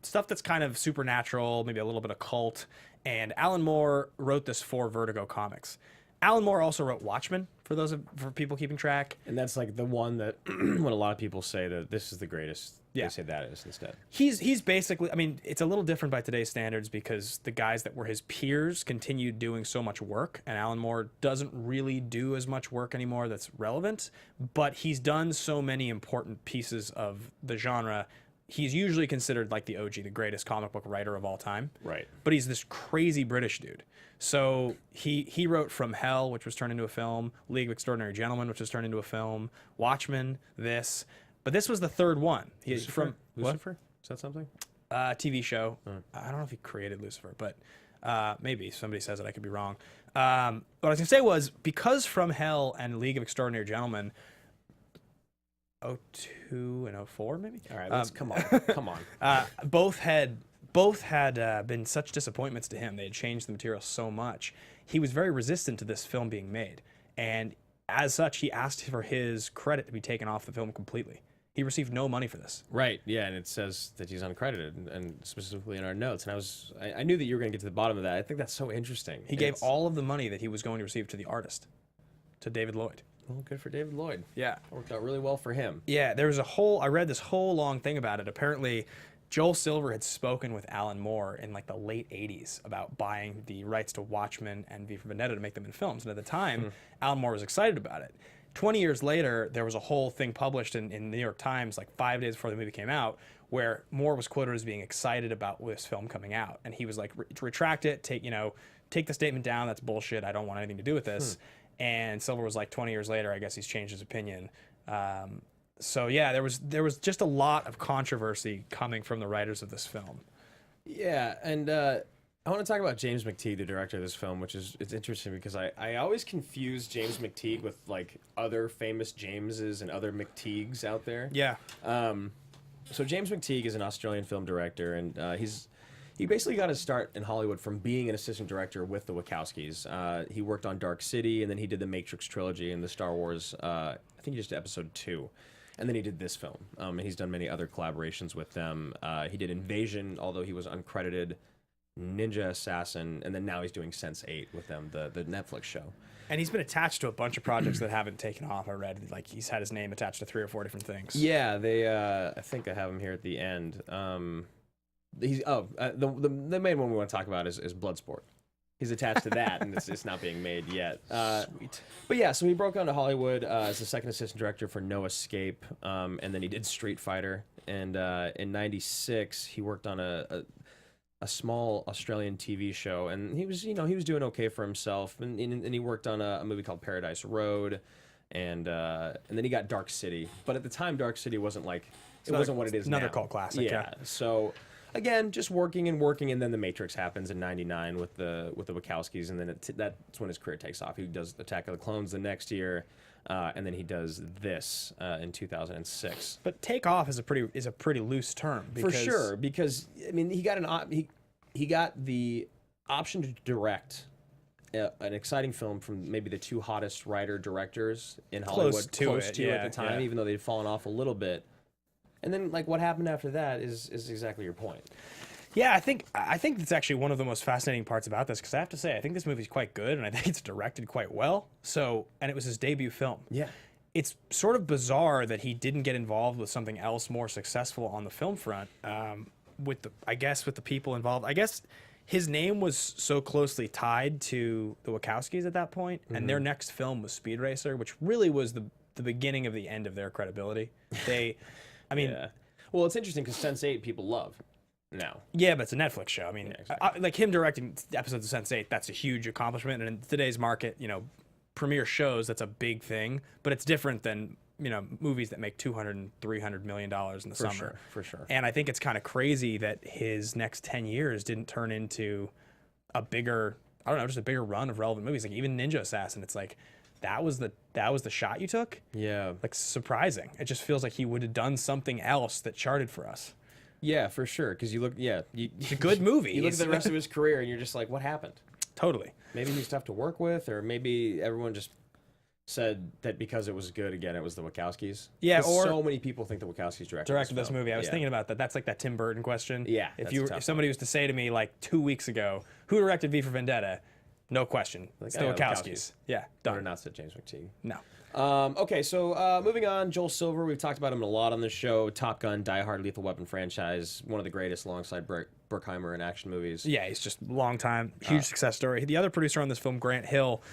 stuff that's kind of supernatural, maybe a little bit occult. And Alan Moore wrote this for Vertigo Comics. Alan Moore also wrote Watchmen, for people keeping track. And that's like the one that when a lot of people say that this is the greatest, they say that is instead. He's basically, I mean, it's a little different by today's standards because the guys that were his peers continued doing so much work, and Alan Moore doesn't really do as much work anymore that's relevant, but he's done so many important pieces of the genre. He's usually considered like the OG, the greatest comic book writer of all time. Right. But he's this crazy British dude. So he wrote From Hell, which was turned into a film, League of Extraordinary Gentlemen, which was turned into a film, Watchmen, this. But this was the third one. Lucifer? What? Is that something? TV show. I don't know if he created Lucifer, but maybe somebody says it. I could be wrong. What I was going to say was because From Hell and League of Extraordinary Gentlemen, 02 and 04 maybe. All right, let's come on. Both had been such disappointments to him. They had changed the material so much. He was very resistant to this film being made, and as such, he asked for his credit to be taken off the film completely. He received no money for this. Right. Yeah, and it says that he's uncredited, and specifically in our notes. And I knew that you were going to get to the bottom of that. I think that's so interesting. He gave all of the money that he was going to receive to the artist, to David Lloyd. Well, good for David Lloyd. Yeah. Worked out really well for him. Yeah, there was I read this whole long thing about it. Apparently, Joel Silver had spoken with Alan Moore in like the late 80s about buying the rights to Watchmen and V for Vendetta to make them in films. And at the time, Alan Moore was excited about it. 20 years later, there was a whole thing published in the New York Times, like 5 days before the movie came out, where Moore was quoted as being excited about this film coming out. And he was like, retract it, take the statement down, that's bullshit, I don't want anything to do with this. And Silver was like, 20 years later, I guess he's changed his opinion. So yeah, there was just a lot of controversy coming from the writers of this film. Yeah, and I want to talk about James McTeigue, the director of this film, which it's interesting because I always confuse James McTeigue with like other famous Jameses and other McTeigues out there. Yeah. So James McTeigue is an Australian film director, and he basically got his start in Hollywood from being an assistant director with the Wachowskis. He worked on Dark City, and then he did the Matrix trilogy and the Star Wars. I think he just did Episode 2. And then he did this film. And he's done many other collaborations with them. He did Invasion, although he was uncredited, Ninja Assassin, and then now he's doing Sense8 with them, the Netflix show. And he's been attached to a bunch of projects that haven't taken off. I read like he's had his name attached to 3 or 4 different things. Yeah, they. I think I have him here at the end. The main one we want to talk about is Bloodsport. He's attached to that, and it's not being made yet. Sweet. But yeah, so he broke onto Hollywood as the second assistant director for No Escape, and then he did Street Fighter. And in '96, he worked on a small Australian TV show, and he was doing okay for himself. And he worked on a movie called Paradise Road, and then he got Dark City. But at the time, Dark City wasn't like wasn't what it is now. Another cult classic. Yeah. So. Again, just working, and then The Matrix happens in '99 with the Wachowskis, and then that's when his career takes off. He does Attack of the Clones the next year, and then he does this in 2006. But take off is a pretty loose term. For sure, because I mean he got the option to direct an exciting film from maybe the 2 hottest writer-directors in Hollywood, close to at the time, even though they'd fallen off a little bit. And then, like, what happened after that is exactly your point. Yeah, I think it's actually one of the most fascinating parts about this, because I have to say, I think this movie's quite good, and I think it's directed quite well. And it was his debut film. Yeah. It's sort of bizarre that he didn't get involved with something else more successful on the film front, with the people involved. I guess his name was so closely tied to the Wachowskis at that point, and their next film was Speed Racer, which really was the beginning of the end of their credibility. Yeah. Well, it's interesting because Sense8 people love now. Yeah, but it's a Netflix show. I mean, Yeah, exactly. like him directing episodes of Sense8, that's a huge accomplishment. And in today's market, premiere shows, that's a big thing. But it's different than, movies that make $200 and $300 million in the summer. For sure. And I think it's kind of crazy that his next 10 years didn't turn into a bigger run of relevant movies. Like even Ninja Assassin, it's like, that was the shot you took? Yeah. Like, surprising. It just feels like he would have done something else that charted for us. Yeah, for sure. Because it's a good movie. You look at the rest of his career and you're just like, what happened? Totally. Maybe he's tough to work with, or maybe everyone just said that because it was good, again, it was the Wachowskis. Yeah, 'Cause or so many people think the Wachowskis directed this film. movie. I was thinking about that. That's like that Tim Burton question. Yeah, If that's a tough if somebody was to say to me like 2 weeks ago, who directed V for Vendetta? No question. It's the oh, yeah, Wachowskis. Yeah, Better done. not said James McTeigue. No. Okay, so moving on, Joel Silver. We've talked about him a lot on this show. Top Gun, Die Hard, Lethal Weapon franchise, one of the greatest alongside Bruckheimer in action movies. Yeah, he's just long time, huge success story. The other producer on this film, Grant Hill,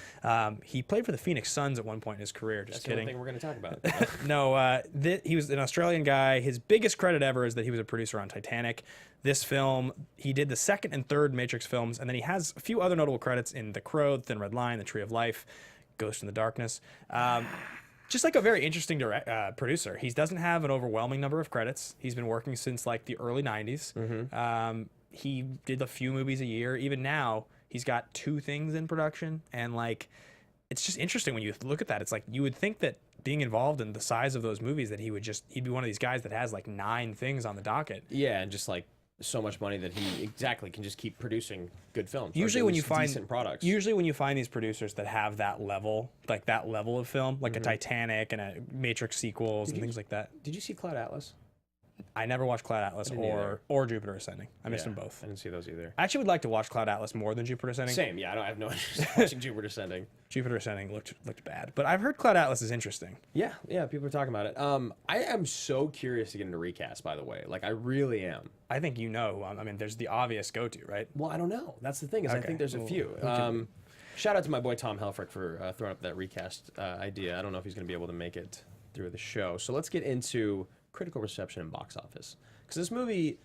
he played for the Phoenix Suns at one point in his career. Just That's kidding. the only thing we're going to talk about. No, he was an Australian guy. His biggest credit ever is that he was a producer on Titanic. This film, he did the second and third Matrix films, and then he has a few other notable credits in The Crow, Thin Red Line, The Tree of Life, Ghost in the Darkness. Just like a very interesting producer. He doesn't have an overwhelming number of credits. He's been working since like the early 90s. He did a few movies a year. Even now, he's got 2 things in production. And like, it's just interesting when you look at that. It's like, you would think that being involved in the size of those movies that he'd be one of these guys that has like 9 things on the docket. Yeah, and just like so much money that he can just keep producing good films. Usually or at when you least find decent products. Usually when you find these producers that have that level, like that level of film, like a Titanic and a Matrix sequels and things like that. Did you see Cloud Atlas? I never watched Cloud Atlas or Jupiter Ascending. I missed them both. I didn't see those either. I actually would like to watch Cloud Atlas more than Jupiter Ascending. Same, yeah. I have no interest in watching Jupiter Ascending. Jupiter Ascending looked bad, but I've heard Cloud Atlas is interesting. Yeah, people are talking about it. I am so curious to get into Recast, by the way. Like, I really am. I think you know. I mean, there's the obvious go-to, right? Well, I don't know. That's the thing, is I think there's a few. Shout out to my boy Tom Helfrich for throwing up that Recast idea. I don't know if he's going to be able to make it through the show. So let's get into critical reception and box office. Because this movie,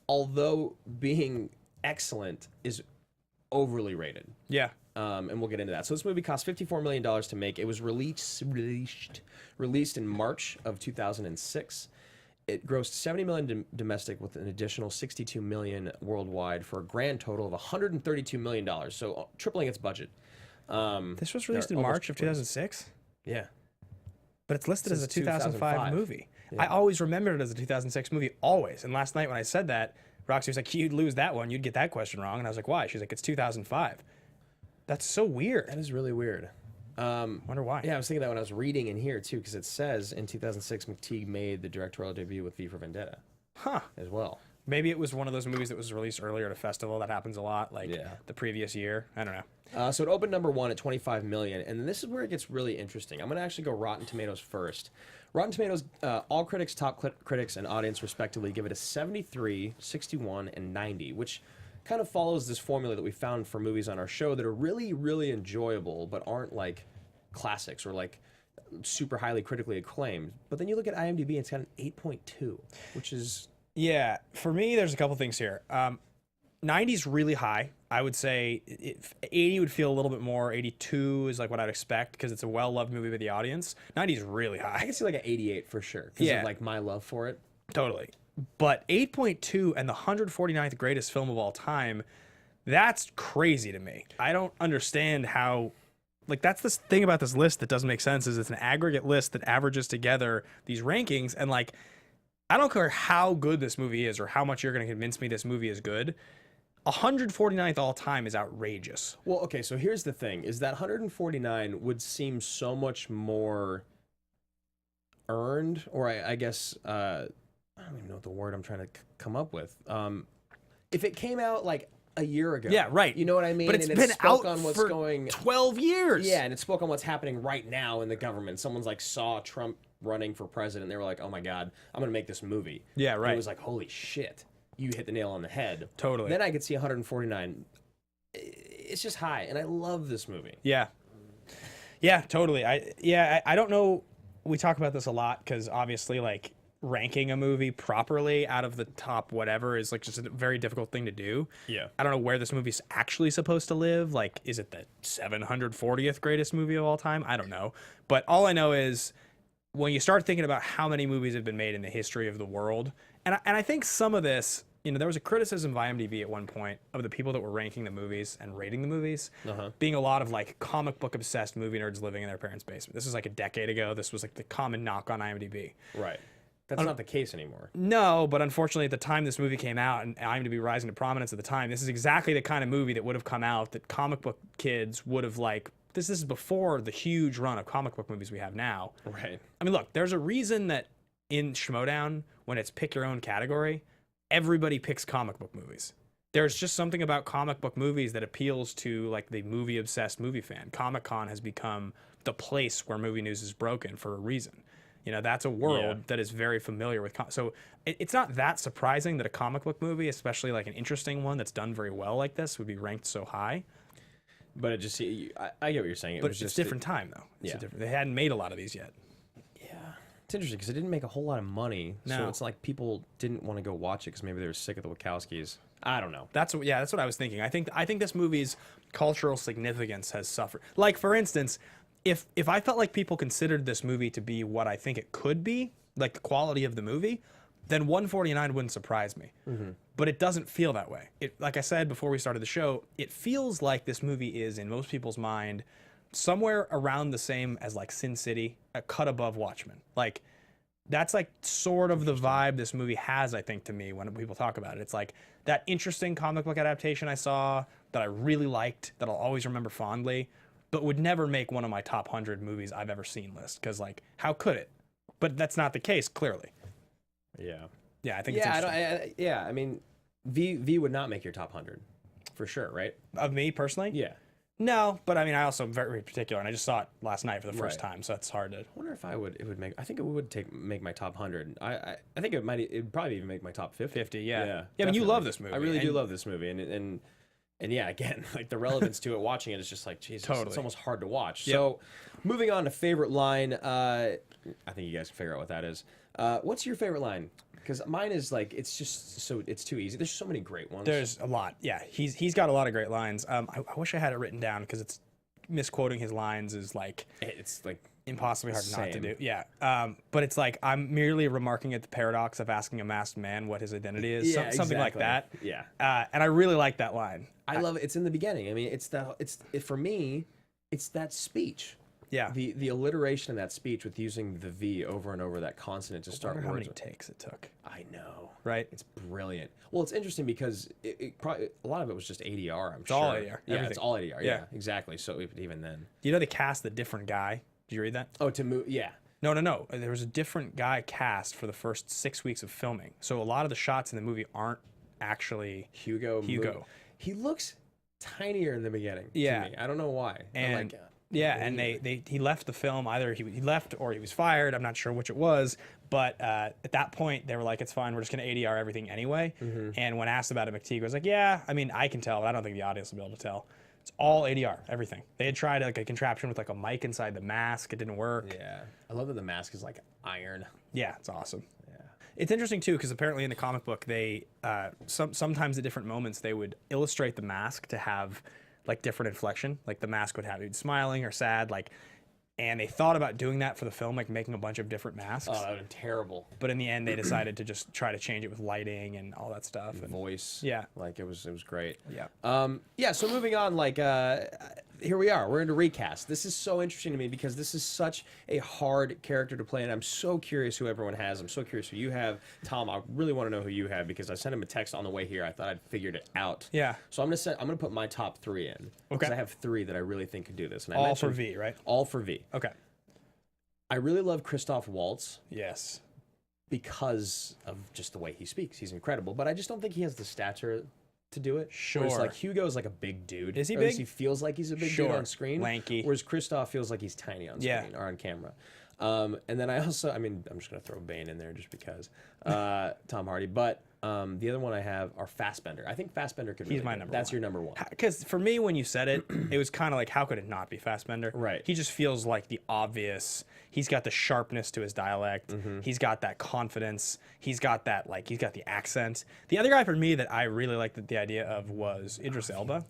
although being excellent, is overly rated. Yeah. And we'll get into that. So this movie cost $54 million to make. It was released in March of 2006. It grossed $70 million domestic with an additional $62 million worldwide for a grand total of $132 million. So tripling its budget. This was released in March of 2006? Yeah. But it's listed Since as a 2005 movie. Yeah. I always remembered it as a 2006 movie, always. And last night when I said that, Roxy was like, you'd lose that one. You'd get that question wrong. And I was like, why? She's like, it's 2005. That's so weird. That is really weird. Wonder why. Yeah, I was thinking that when I was reading in here, too, because it says in 2006, McTeigue made the directorial debut with V for Vendetta. Huh. As well. Maybe it was one of those movies that was released earlier at a festival. That happens a lot, like the previous year. I don't know. So it opened number 1 at $25 million, and this is where it gets really interesting. I'm going to actually go Rotten Tomatoes first. Rotten Tomatoes, all critics, top critics, and audience respectively give it a 73, 61, and 90, which kind of follows this formula that we found for movies on our show that are really, really enjoyable, but aren't like classics or like super highly critically acclaimed. But then you look at IMDb, and it's got an 8.2, which is... Yeah, for me, there's a couple things here. 90's really high. I would say 80 would feel a little bit more. 82 is like what I'd expect because it's a well-loved movie by the audience. 90's really high. I can see like an 88 for sure because of like my love for it. Totally. But 8.2 and the 149th greatest film of all time, that's crazy to me. I don't understand how... Like, that's the thing about this list that doesn't make sense is it's an aggregate list that averages together these rankings. And, like, I don't care how good this movie is or how much you're going to convince me this movie is good. 149th all time is outrageous. Well, okay, so here's the thing, is that 149 would seem so much more earned, or I guess, I don't even know what the word I'm trying to come up with. If it came out, like, a year ago. Yeah, right. You know what I mean? But it's and been out on what's for going 12 years. Yeah, and it spoke on what's happening right now in the government. Someone's like saw Trump running for president. They were like, oh my God, I'm going to make this movie. Yeah, right. And it was like, holy shit. You hit the nail on the head. Totally. Then I could see 149. It's just high, and I love this movie. Yeah. Yeah, totally. I don't know. We talk about this a lot because obviously, like, ranking a movie properly out of the top whatever is like just a very difficult thing to do. Yeah. I don't know where this movie's actually supposed to live. Like, is it the 740th greatest movie of all time? I don't know. But all I know is when you start thinking about how many movies have been made in the history of the world, and I think some of this, you know, there was a criticism of IMDb at one point of the people that were ranking the movies and rating the movies being a lot of like comic book obsessed movie nerds living in their parents' basement. This was like a decade ago. This was like the common knock on IMDb. Right. That's not the case anymore. No, but unfortunately, at the time this movie came out, and IMDb rising to prominence at the time, this is exactly the kind of movie that would have come out that comic book kids would have like. This is before the huge run of comic book movies we have now. Right. I mean, look, there's a reason that in Schmoedown, when it's pick your own category, everybody picks comic book movies. There's just something about comic book movies that appeals to like the movie obsessed movie fan. Comic-Con has become the place where movie news is broken for a reason. You know, that's a world that is very familiar with. So it's not that surprising that a comic book movie, especially like an interesting one that's done very well like this, would be ranked so high. But it just, I get what you're saying. But it's just a different time, though. They hadn't made a lot of these yet. Yeah. It's interesting because it didn't make a whole lot of money. No. So it's like people didn't want to go watch it because maybe they were sick of the Wachowskis. I don't know. That's what I was thinking. I think this movie's cultural significance has suffered. Like, for instance, if I felt like people considered this movie to be what I think it could be, like the quality of the movie, then 149 wouldn't surprise me. But it doesn't feel that way. Like I said before we started the show, it feels like this movie is, in most people's mind, somewhere around the same as like Sin City, a cut above Watchmen. Like, that's like sort of the vibe this movie has, I think, to me when people talk about it. It's like that interesting comic book adaptation I saw that I really liked, that I'll always remember fondly, but would never make one of my top 100 movies I've ever seen list. Because, like, how could it? But that's not the case, clearly. Yeah. Yeah, I think it's interesting. I mean, V would not make your top 100 for sure, right? Of me personally? Yeah. No, but I mean, I also am very particular, and I just saw it last night for the first time, so it's hard to. I wonder if it would make. I think it would make my top 100. I think it'd probably even make my top 50. 50, yeah. Yeah, I mean, you definitely. love this movie. I really do love this movie, and yeah, again, like the relevance to it, watching it is just like, Jesus, it's almost hard to watch. Yep. So, moving on to favorite line. I think you guys can figure out what that is. What's your favorite line? Because mine is like, it's too easy. There's so many great ones. There's a lot. Yeah, he's got a lot of great lines. I wish I had it written down because it's misquoting his lines is like it's like impossibly hard not to do. Yeah. But it's like I'm merely remarking at the paradox of asking a masked man what his identity is. Yeah, Something like that. Yeah. And I really like that line. I love it. It's in the beginning. I mean, for me, it's that speech. Yeah. The alliteration in that speech with using the V over and over, that consonant to start words. How many takes it took? I know. Right? It's brilliant. Well, it's interesting because it probably, a lot of it was just ADR, I'm sure. All ADR. Yeah, Everything. it's all ADR. Yeah, exactly. So even then. You know they cast a different guy? Did you read that? Oh, to move, yeah. No. There was a different guy cast for the first 6 weeks of filming. So a lot of the shots in the movie aren't actually Hugo. He looks tinier in the beginning to me. I don't know why. And and he left the film. Either he left or he was fired. I'm not sure which it was. But at that point, they were like, it's fine. We're just going to ADR everything anyway. And when asked about it, McTeigue was like, yeah, I mean, I can tell, but I don't think the audience will be able to tell. It's all ADR, everything. They had tried like a contraption with like a mic inside the mask. It didn't work. Yeah. I love that the mask is like iron. Yeah, it's awesome. Yeah. It's interesting, too, because apparently in the comic book, they sometimes at different moments, they would illustrate the mask to have like different inflection. Like the mask would have it smiling or sad, like, and they thought about doing that for the film, like making a bunch of different masks. Oh, that would have been terrible. But in the end, they decided to just try to change it with lighting and all that stuff. And voice. Yeah. Like it was great. Yeah. So moving on, like here we are. We're into recast. This is so interesting to me because this is such a hard character to play, and I'm so curious who everyone has. I'm so curious who you have. Tom, I really want to know who you have because I sent him a text on the way here. I thought I'd figured it out. Yeah. So I'm gonna put my top 3 in. Okay. Because I have 3 that I really think could do this. And all for V, right? All for V. Okay. I really love Christoph Waltz. Yes. Because of just the way he speaks. He's incredible, but I just don't think he has the stature to do it. Sure. Whereas like Hugo's like a big dude. Is he or at least big? He feels like he's a big dude on screen. Lanky. Whereas Christoph feels like he's tiny on screen or on camera. And then I also, I mean, I'm just going to throw Bane in there just because. Tom Hardy. But the other one I have are Fassbender. I think Fassbender could. He's my number. That's your number 1. Because for me, when you said it, it was kind of like, how could it not be Fassbender? Right. He just feels like the obvious. He's got the sharpness to his dialect. He's got that confidence. He's got that he's got the accent. The other guy for me that I really liked the idea of was Idris Elba.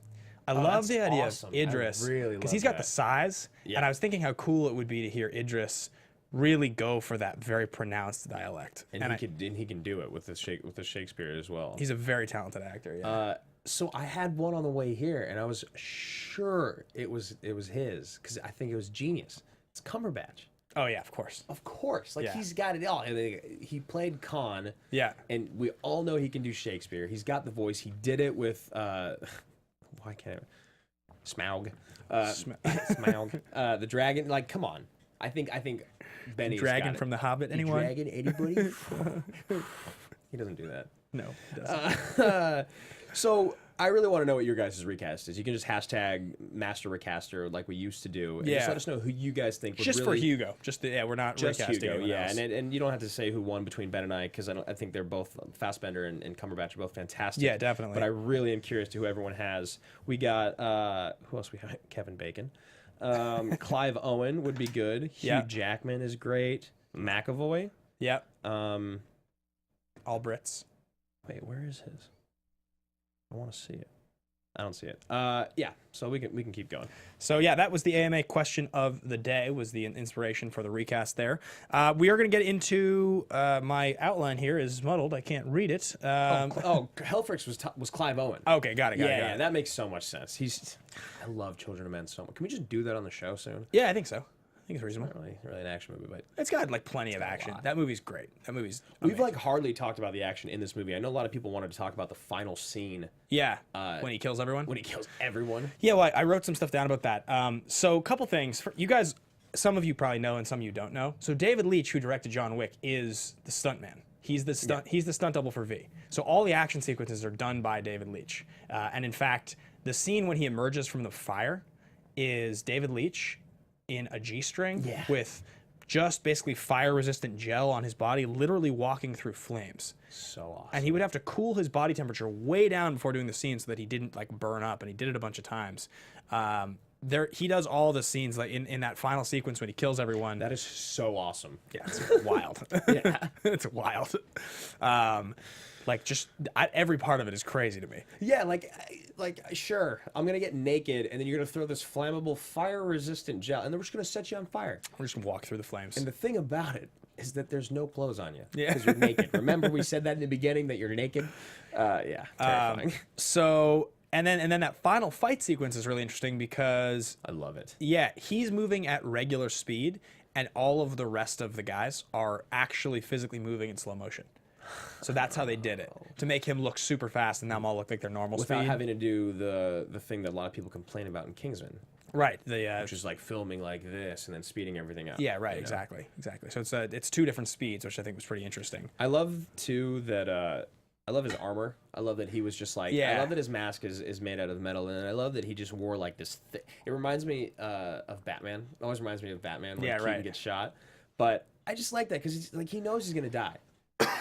I love the idea of Idris because he's got the size, and I was thinking how cool it would be to hear Idris really go for that very pronounced dialect. And he can do it with the Shakespeare as well. He's a very talented actor. Yeah. So I had one on the way here, and I was sure it was his because I think it was genius. It's Cumberbatch. Oh yeah, of course. Of course. Like, Yeah. he's got it all. And he played Khan. Yeah. And we all know he can do Shakespeare. He's got the voice. He did it with, why can't I? Smaug. Smaug. The dragon. Like, come on. I think Benny's Dragon got it. from The Hobbit. The Anyone? dragon, anybody? He doesn't do that. No. It doesn't. So I really want to know what your guys' recast is. You can just hashtag Master Recaster like we used to do. And just let us know who you guys think would Just really... for Hugo. We're not Just recasting Hugo, anyone yeah. else. And you don't have to say who won between Ben and I, because I think they're both, Fassbender and Cumberbatch are both fantastic. Yeah, definitely. But I really am curious to who everyone has. We got, who else we got? Kevin Bacon. Clive Owen would be good. Hugh Jackman is great. McAvoy. Yep. All Brits. Wait, where is his? I want to see it. I don't see it. Yeah, so we can keep going. So yeah, that was the AMA question of the day, was the inspiration for the recast there. We are going to get into my outline here is muddled. I can't read it. Helfrich was Clive Owen. Okay, got it. Yeah, that makes so much sense. I love Children of Men so much. Can we just do that on the show soon? Yeah, I think so. I think it's reasonable. Not really an action movie, but It's got like plenty of action. That movie's great. That movie's we've amazing. like hardly talked about the action in this movie. I know a lot of people wanted to talk about the final scene Yeah, when he kills everyone. when he kills everyone. Yeah, well, I wrote some stuff down about that. So a couple things. You guys, some of you probably know and some of you don't know. So David Leitch, who directed John Wick, is the stuntman. He's the stunt double for V. So all the action sequences are done by David Leitch. And in fact, the scene when he emerges from the fire is David Leitch in a G-string with just basically fire-resistant gel on his body, literally walking through flames. So awesome. And he would have to cool his body temperature way down before doing the scene so that he didn't like burn up, and he did it a bunch of times. He does all the scenes like in that final sequence when he kills everyone. That is so awesome. Yeah, it's wild. Yeah, it's wild. Every part of it is crazy to me. Yeah, like sure, I'm gonna get naked, and then you're gonna throw this flammable, fire-resistant gel, and then we're just gonna set you on fire. We're just gonna walk through the flames. And the thing about it is that there's no clothes on you. Yeah. Because you're naked. Remember we said that in the beginning, that you're naked? Yeah, terrifying. And then that final fight sequence is really interesting because I love it. Yeah, he's moving at regular speed, and all of the rest of the guys are actually physically moving in slow motion. So that's how they did it, to make him look super fast and them all look like they're normal Without speed. having to do the thing that a lot of people complain about in Kingsman. Right. Which is like filming like this and then speeding everything up. Yeah, right, exactly. So it's two different speeds, which I think was pretty interesting. I love, too, that... I love his armor. I love that he was just like... I love that his mask is made out of metal, and I love that he just wore like this... It reminds me of Batman. It always reminds me of Batman when Keaton gets shot. But I just like that because he knows he's going to die.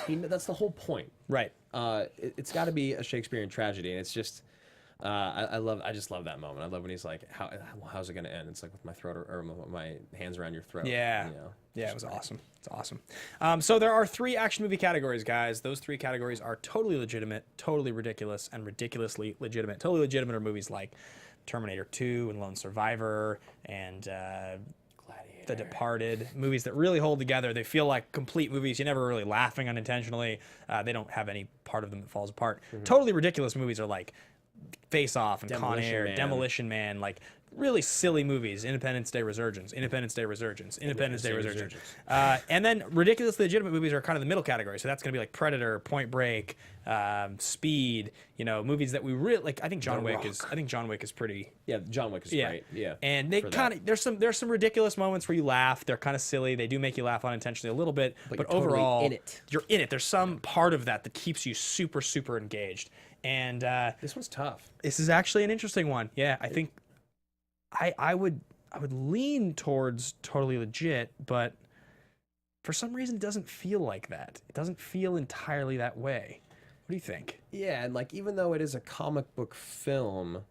That's the whole point. Right. It's got to be a Shakespearean tragedy, and it's just... I just love that moment. I love when he's like, how's it going to end? It's like with my throat or my hands around your throat. Yeah. You know? Yeah, it was awesome. It's awesome. So there are 3 action movie categories, guys. Those 3 categories are totally legitimate, totally ridiculous, and ridiculously legitimate. Totally legitimate are movies like Terminator 2 and Lone Survivor and The Departed, movies that really hold together. They feel like complete movies. You're never really laughing unintentionally. They don't have any part of them that falls apart. Totally ridiculous movies are like Face Off and Con Air, Demolition Man, like really silly movies. Independence Day Resurgence, Independence Day Resurgence, Independence Day Resurgence. And then ridiculously legitimate movies are kind of the middle category. So that's going to be like Predator, Point Break, Speed. You know, movies that we really like. I think John Wick is pretty. Yeah, John Wick is great. Yeah, and they kind of there's some ridiculous moments where you laugh. They're kind of silly. They do make you laugh unintentionally a little bit, but overall, totally in it. You're in it. There's some part of that keeps you super super engaged. And this one's tough. This is actually an interesting one. Yeah, I think I would lean towards totally legit, but for some reason it doesn't feel like that. It doesn't feel entirely that way. What do you think? Yeah, and like even though it is a comic book film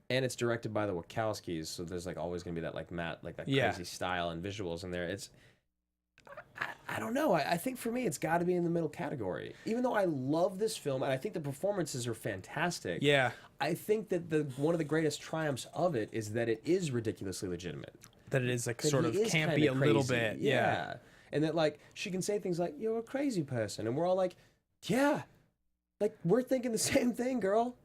and it's directed by the Wachowskis, so there's like always gonna be that like crazy style and visuals in there. I don't know. I think for me, it's got to be in the middle category. Even though I love this film, and I think the performances are fantastic. Yeah. I think that one of the greatest triumphs of it is that it is ridiculously legitimate. That it is like sort of campy a little bit. Yeah. And that like she can say things like, "You're a crazy person," and we're all like, "Yeah, like we're thinking the same thing, girl."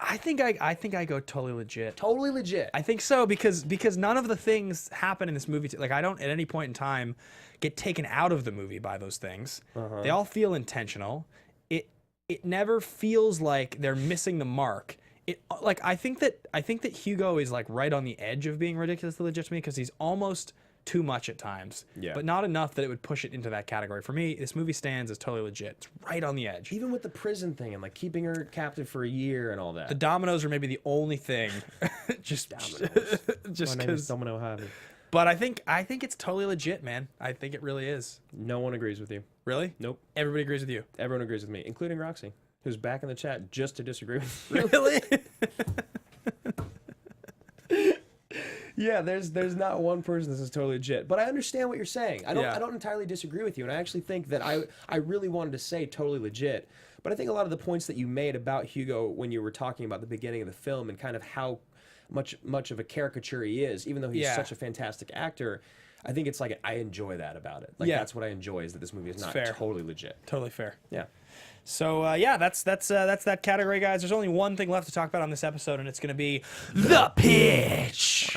I think I go totally legit. Totally legit. I think so because none of the things happen in this movie. Like I don't at any point in time get taken out of the movie by those things. They all feel intentional. It never feels like they're missing the mark. I think that Hugo is like right on the edge of being ridiculously legit to me because he's almost too much at times, but not enough that it would push it into that category. For me, this movie stands as totally legit. It's right on the edge. Even with the prison thing and like keeping her captive for a year and all that. The dominoes are maybe the only thing. just Dominoes. just My name is because. Domino Javi. But I think it's totally legit, man. I think it really is. No one agrees with you. Really? Nope. Everybody agrees with you. Everyone agrees with me, including Roxy, who's back in the chat just to disagree with you. Really? Yeah, there's not one person that says totally legit, but I understand what you're saying. I Yeah. don't entirely disagree with you, and I actually think that I really wanted to say totally legit, but I think a lot of the points that you made about Hugo when you were talking about the beginning of the film and kind of how much of a caricature he is, even though he's such a fantastic actor, I think it's like I enjoy that about it. Like that's what I enjoy is that this movie is not totally legit. Totally fair. Yeah. So that's that category, guys. There's only one thing left to talk about on this episode, and it's going to be the pitch.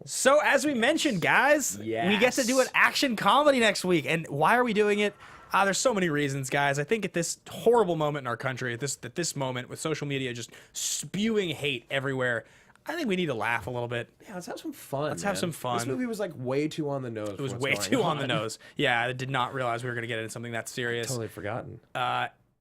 So as we mentioned, guys, we get to do an action comedy next week, and why are we doing it? There's so many reasons, guys. I think at this horrible moment in our country, at this moment with social media just spewing hate everywhere, I think we need to laugh a little bit. Yeah, let's have some fun. Let's have some fun. This movie was like way too on the nose. It was way too on the nose. Yeah, I did not realize we were going to get into something that serious. Totally forgotten.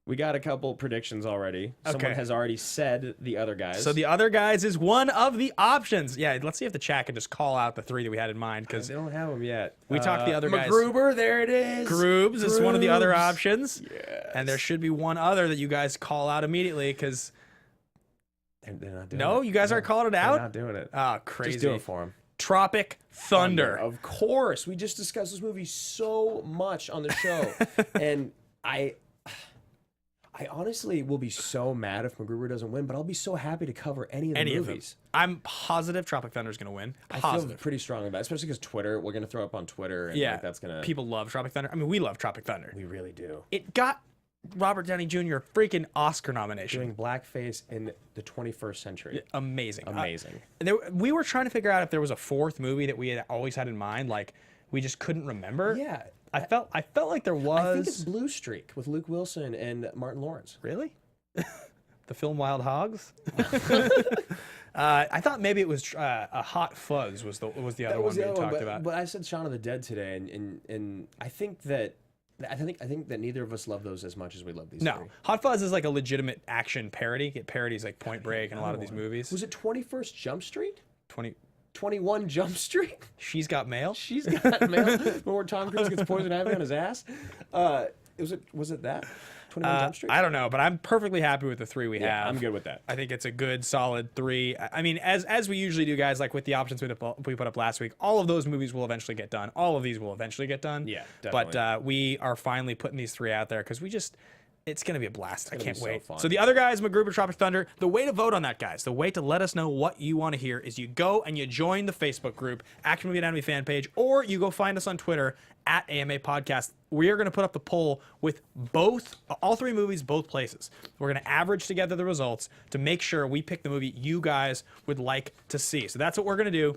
We got a couple predictions already. Someone has already said The Other Guys. So The Other Guys is one of the options. Yeah, let's see if the chat can just call out the three that we had in mind, because they don't have them yet. We talked The Other Guys. MacGruber, there it is. Groobs is one of the other options. Yes. And there should be one other that you guys call out immediately, because... They're not doing it. No, you guys aren't calling it out? They're not doing it. Oh, crazy. Just do it for them. Tropic Thunder. Of course. We just discussed this movie so much on the show. And I honestly will be so mad if MacGruber doesn't win, but I'll be so happy to cover any of the movies. I'm positive Tropic Thunder is going to win. Positive. I feel pretty strongly about it, especially because Twitter, we're going to throw up on Twitter. And like that's going to... People love Tropic Thunder. I mean, we love Tropic Thunder. We really do. It got Robert Downey Jr. a freaking Oscar nomination. Doing blackface in the 21st century. Amazing. Amazing. We were trying to figure out if there was a fourth movie that we had always had in mind, like we just couldn't remember. Yeah. I felt like there was... I think it's Blue Streak with Luke Wilson and Martin Lawrence. Really? The film Wild Hogs? I thought maybe it was a Hot Fuzz was the other one we talked about. But I said Shaun of the Dead today, and I think that neither of us love those as much as we love these. No, three. Hot Fuzz is like a legitimate action parody. It parodies like Point Break and a lot of these movies. Was it 21st Jump Street? 21 Jump Street? She's Got Mail? She's Got Mail? Where Tom Cruise gets poison ivy on his ass? Was it that? 21 Jump Street? I don't know, but I'm perfectly happy with the three we have. I'm good with that. I think it's a good, solid three. I mean, as we usually do, guys, like with the options we put up last week, all of those movies will eventually get done. All of these will eventually get done. Yeah, definitely. But we are finally putting these three out there because it's going to be a blast. I can't wait. fun. So The Other Guys, MacGruber, Tropic Thunder. The way to vote on that, guys, the way to let us know what you want to hear is you go and you join the Facebook group, Action Movie Anatomy fan page, or you go find us on Twitter at AMA Podcast. We are going to put up the poll with all three movies, both places. We're going to average together the results to make sure we pick the movie you guys would like to see. So that's what we're going to do.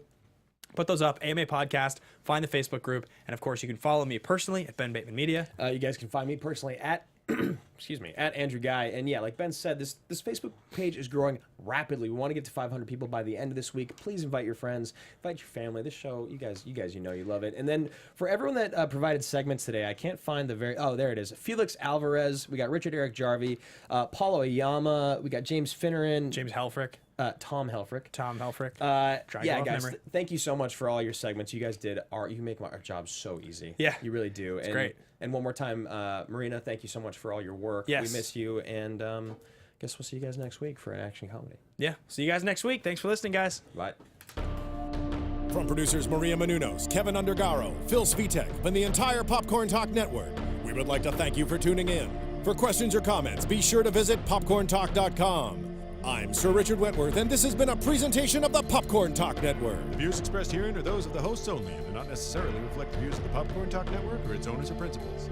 Put those up, AMA Podcast, find the Facebook group, and of course you can follow me personally at Ben Bateman Media. You guys can find me personally at excuse me, at Andrew Ghai. And yeah, like Ben said, this Facebook page is growing rapidly. We want to get to 500 people by the end of this week. Please invite your friends, invite your family. This show, you guys, you know you love it. And then for everyone that provided segments today, I can't find there it is. Felix Alvarez, we got Richard Eric Jarvie, Paulo Ayama, we got James Finneran, James Helfrich. Tom Helfrich. Yeah, guys, thank you so much for all your segments. You guys you make our job so easy. Yeah. You really do. It's great. And one more time, Marina, thank you so much for all your work. Yes. We miss you, and guess we'll see you guys next week for an action comedy. Yeah, see you guys next week. Thanks for listening, guys. Bye. From producers Maria Menounos, Kevin Undergaro, Phil Svitek, and the entire Popcorn Talk Network, we would like to thank you for tuning in. For questions or comments, be sure to visit popcorntalk.com. I'm Sir Richard Wentworth, and this has been a presentation of the Popcorn Talk Network. The views expressed herein are those of the hosts only and do not necessarily reflect the views of the Popcorn Talk Network or its owners or principals.